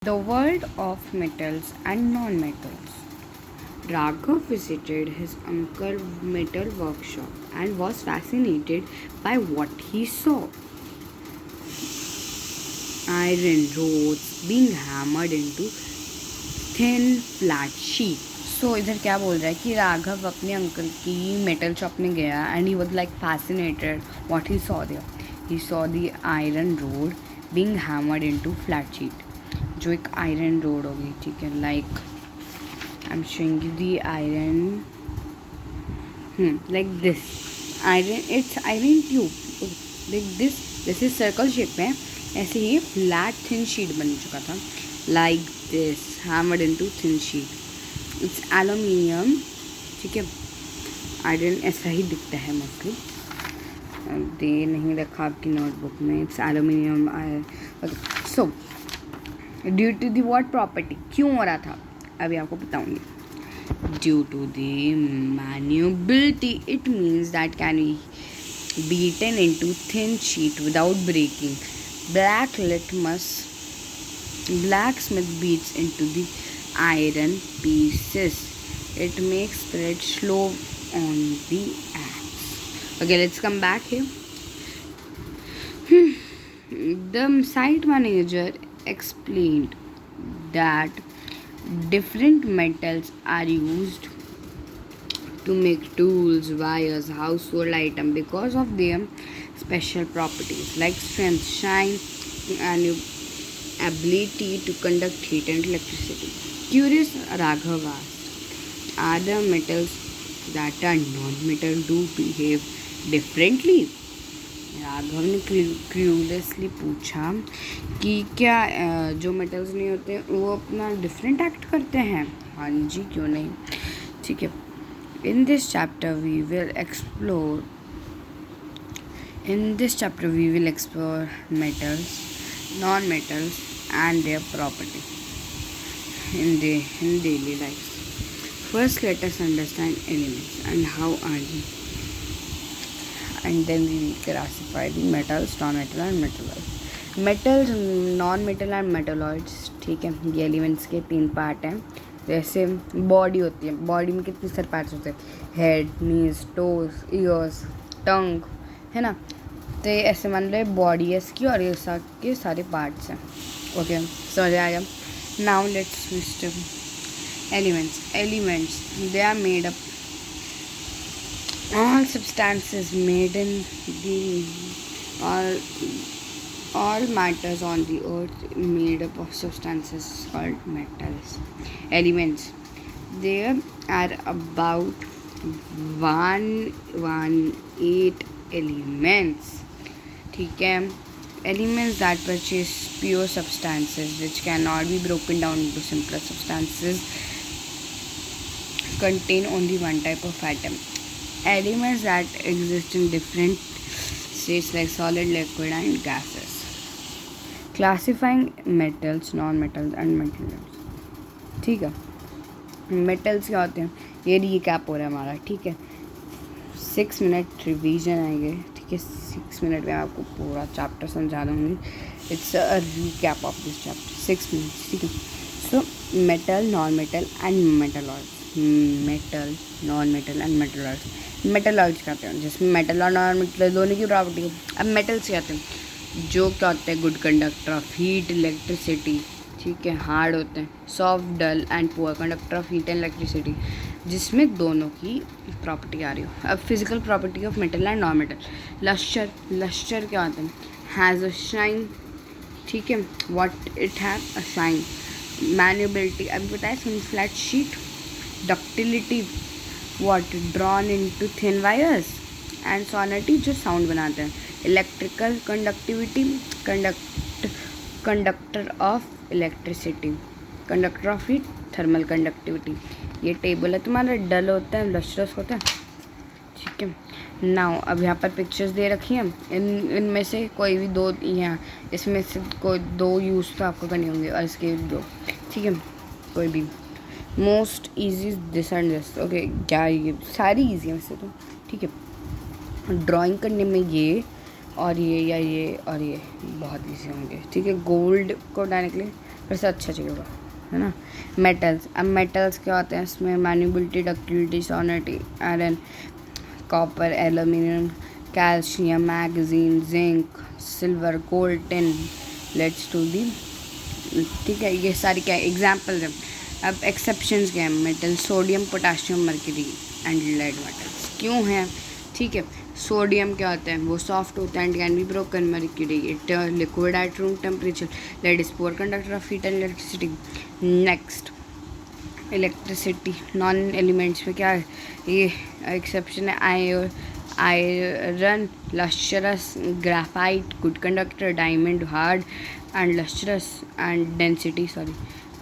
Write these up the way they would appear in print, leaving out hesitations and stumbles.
The world of metals and non-metals. Raghav visited his uncle's metal workshop and was fascinated by what he saw. Iron rods being hammered into thin flat sheet. So इधर क्या बोल रहा है कि राघव अपने uncle की metal shop में गया and he was like fascinated what he saw there. He saw the iron rod being hammered into flat sheet. जो एक आयरन रोड होगी, ठीक है, like I am showing you the iron like this iron, it's iron tube like this is circle shape में, ऐसे ही flat thin sheet बन चुका था like this hammered into thin sheet. It's aluminium, ठीक है, आयरन ऐसा ही दिखता है मोस्टली, दे नहीं रखा आपकी नोटबुक में. It's aluminium iron. So due to the what property, क्यों हो रहा था अभी आपको बताऊंगी. Due to the malleability, it means that can be beaten into thin sheet without breaking. Blacksmith beats into the iron pieces. It makes spread slow on the axe. Okay, let's come back here. The site manager explained that different metals are used to make tools, wires, household items because of their special properties like strength, shine, and ability to conduct heat and electricity. Curious, Raghav asked, are the metals that are non-metal do behave differently? Raghav ने curiously पूछा कि क्या जो metals नहीं होते वो अपना different act करते हैं. हाँ जी, क्यों नहीं, ठीक है. In this chapter we will explore metals, non metals and their property in daily life. First, let us understand elements and how are they, and then we will classify the metals, non-metal and metalloids. Metals, non-metal and metalloids, ठीक है, ये elements के 3 part हैं. जैसे body होती है, body में कितने सारे पार्ट्स होते हैं, हेड, नीज, टोज, ईयर्स, टंग, है ना. तो ये ऐसे मान लो बॉडी है इसकी और ये के सारे पार्ट्स हैं. ओके, समझ आएगा. Now let's switch to elements. Elements, they are made up all substances made in the all matters on the earth made up of substances called metals. Elements, there are about 118 elements, ठीक है. Elements that purchase pure substances which cannot be broken down into simpler substances contain only one type of atom. Elements that exist in different states like solid, liquid and gases. Classifying metals, non-metals and metalloids, ठीक है. Metals क्या होते हैं, ये recap हो रहा है हमारा, ठीक है. 6 मिनट रिवीजन आएंगे, ठीक है. 6 मिनट में आपको पूरा चैप्टर समझा दूँगी. It's a recap of this chapter, 6 minutes, ठीक है. So metal, non metal and metalloids. Metal, non metal and metalloids. Metalloids कहते हैं जिसमें मेटल और नॉन मेटल दोनों की प्रॉपर्टी है. अब मेटल्स कहते हैं जो क्या होते हैं, good conductor of heat, electricity, ठीक है. हार्ड होते हैं, soft, dull and poor conductor of heat and electricity, जिसमें दोनों की प्रॉपर्टी आ रही हो. अब physical property of metal and non metal. Lustre क्या होता है, हैज़ अ शाइन, ठीक है. What it have a shine. Malleability अभी बताया, thin flat sheet. Ductility, what, drawn into thin wires. And sonority, जो साउंड बनाते हैं. Electrical conductivity, conductor of electricity. Conductor of heat, thermal conductivity. ये table है तुम्हारा, डल होता है, लस्ट्रस होता है, ठीक है. नाउ अब यहाँ पर पिक्चर्स दे रखी हैं. इनमें से कोई भी 2, यहाँ इसमें से कोई 2 यूज़ तो आपको करने होंगे और इसके 2, ठीक है. कोई भी most easy this and this. Okay, क्या ये सारी ईजी है वैसे तो, ठीक है. ड्राइंग करने में ये और ये या ये और ये बहुत ईजी होंगे, ठीक है. गोल्ड को डालने के लिए वैसे अच्छा चाहिए होगा, है ना। मेटल्स, अब मेटल्स क्या होते हैं इसमें? Malleability, ductility, sonority, iron, copper, aluminium, calcium, magnesium, zinc, silver, gold, tin. Let's to the, ठीक है, ये सारी क्या एग्जाम्पल्स हैं। अब एक्सेप्शंस क्या हैं? Metal sodium, potassium, mercury and lead metals क्यों हैं? ठीक है, सोडियम क्या होता है? वो सॉफ्ट होता है and can be broken. Mercury it liquid at room temperature. Lead is poor conductor of heat and electricity. Next, electricity, non elements में क्या है? ये एक्सेप्शन है iron lustrous, graphite good conductor, diamond hard and lustrous and density sorry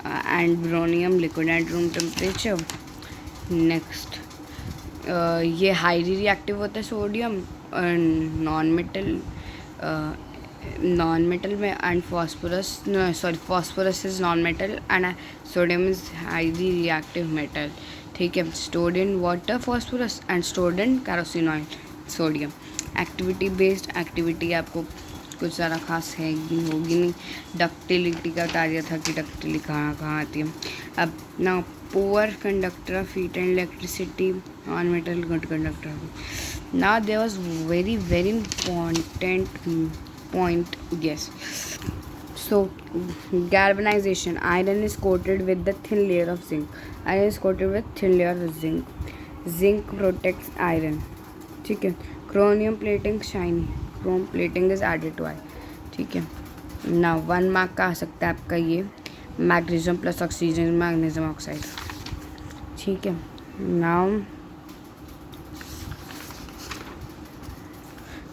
and bromine liquid at room temperature. Next, ये highly reactive होता है sodium, non metal में, and phosphorus phosphorus is non metal and sodium is highly reactive metal. ठीक है, stored in water phosphorus and stored in kerosene oil sodium. Activity based, activity आपको कुछ ज़्यादा खास है होगी नहीं। डक्टिलिटी का बता दिया था कि डक्टिलिटी कहाँ कहाँ आती है। अब ना, poor conductor of heat and electricity, non metal good conductor. now there was very important point, yes. So galvanization, iron is coated with the thin layer of zinc. Iron is coated with thin layer of zinc. Zinc protects iron. ठीक है. Chromium plating, shiny. Chrome plating is added to iron. ठीक है. Now 1 mark का आ सकता है आपका ये magnesium plus oxygen magnesium oxide. ठीक है. Now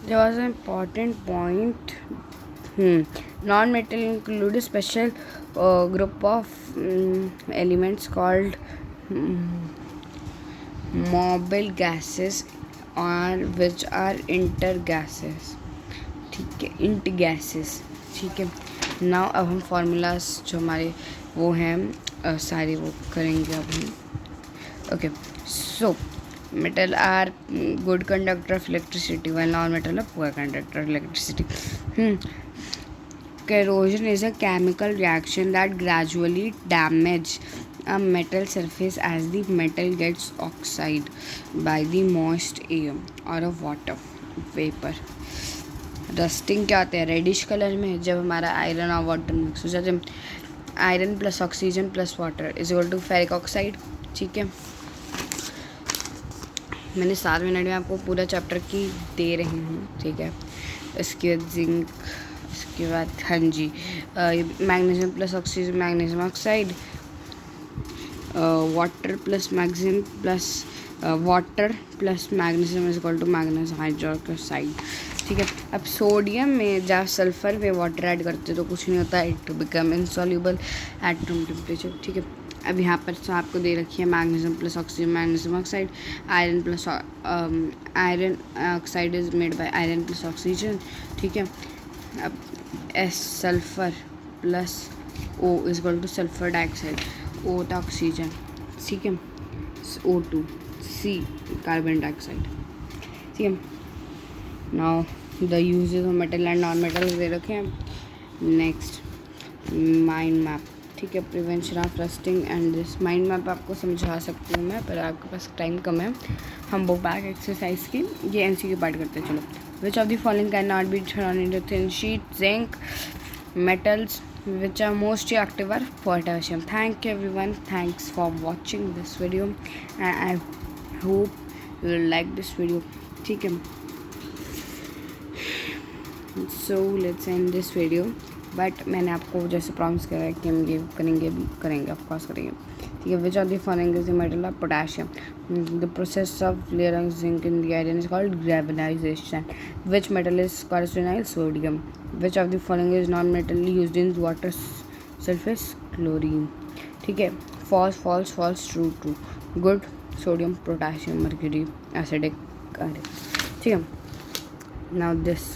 there was an important point. Non-metal include a special group of elements called mobile gases, or which are intergases. ठीक है, इंट गैसेस. ठीक है. नाउ अब हम फार्मूलाज जो हमारे वो हैं सारे वो करेंगे अब हम. Okay, so metal are good conductor of electricity while non-metal are poor conductor of electricity. Corrosion is a chemical reaction that gradually damage a metal surface as the metal gets oxidized by the moist air or a water vapor. Rusting क्या होता है? Reddish colour में जब हमारा iron और water mix हो जाते हैं. Iron plus oxygen plus water is equal to ferric oxide. ठीक है, मैंने 7 मिनट में आपको पूरा चैप्टर की दे रही हूँ. ठीक है, इसके बाद जिंक, इसके बाद हाँ जी magnesium plus oxygen magnesium oxide, water plus magnesium plus water plus magnesium is equal to magnesium hydroxide. ठीक है, अब सोडियम में जब सल्फर में वाटर ऐड करते तो कुछ नहीं होता, it become insoluble eight room temperature. ठीक है, अब यहाँ पर तो आपको दे रखी है magnesium plus oxygen magnesium oxide, iron plus iron oxide is made by iron plus oxygen. ठीक है, अब S sulphur plus O is equal to sulphur dioxide, O था ऑक्सीजन. ठीक है, O2 C कार्बन डाइऑक्साइड. ठीक है, now the uses of metal and non metal दे रखे हैं. Next, mind map. ठीक है, prevention of rusting and this. Mind map आपको समझा सकती हूँ मैं, पर आपके पास टाइम कम है. हम वो बैक एक्सरसाइज की ये एमसीक्यू पार्ट करते हैं. चलो, विच of the following can not be thrown into thin sheet? Zinc. Metals which are most reactive are potassium. Thank you everyone, thanks for watching this video and I hope you will like this video. ठीक है, so let's end this video. But मैंने आपको जैसे promise करा है कि हम ये करेंगे ऑफकोर्स करेंगे. ठीक है, which are the following is the metal of potassium? The process of layering zinc in the iron is called galvanisation. Which metal is corresponding sodium? Which of the following is non metal used in water surface? Chlorine. ठीक है, false false false true true. Good, sodium, potassium, mercury, acidic. ठीक है, now this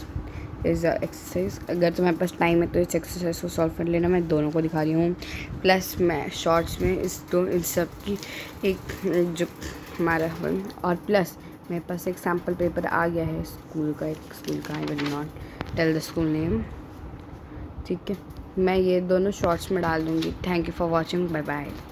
is the exercise. अगर तुम्हारे पास time है तो इस exercise को सॉल्व कर लेना. मैं दोनों को दिखा रही हूँ, प्लस मैं शॉर्ट्स में इन सब की एक जो हमारा और प्लस मेरे पास एक सैम्पल पेपर आ गया है स्कूल का. एक स्कूल का, I will not tell the school name. ठीक है, मैं ये दोनों शॉर्ट्स में डाल दूँगी। Thank you for watching, bye bye.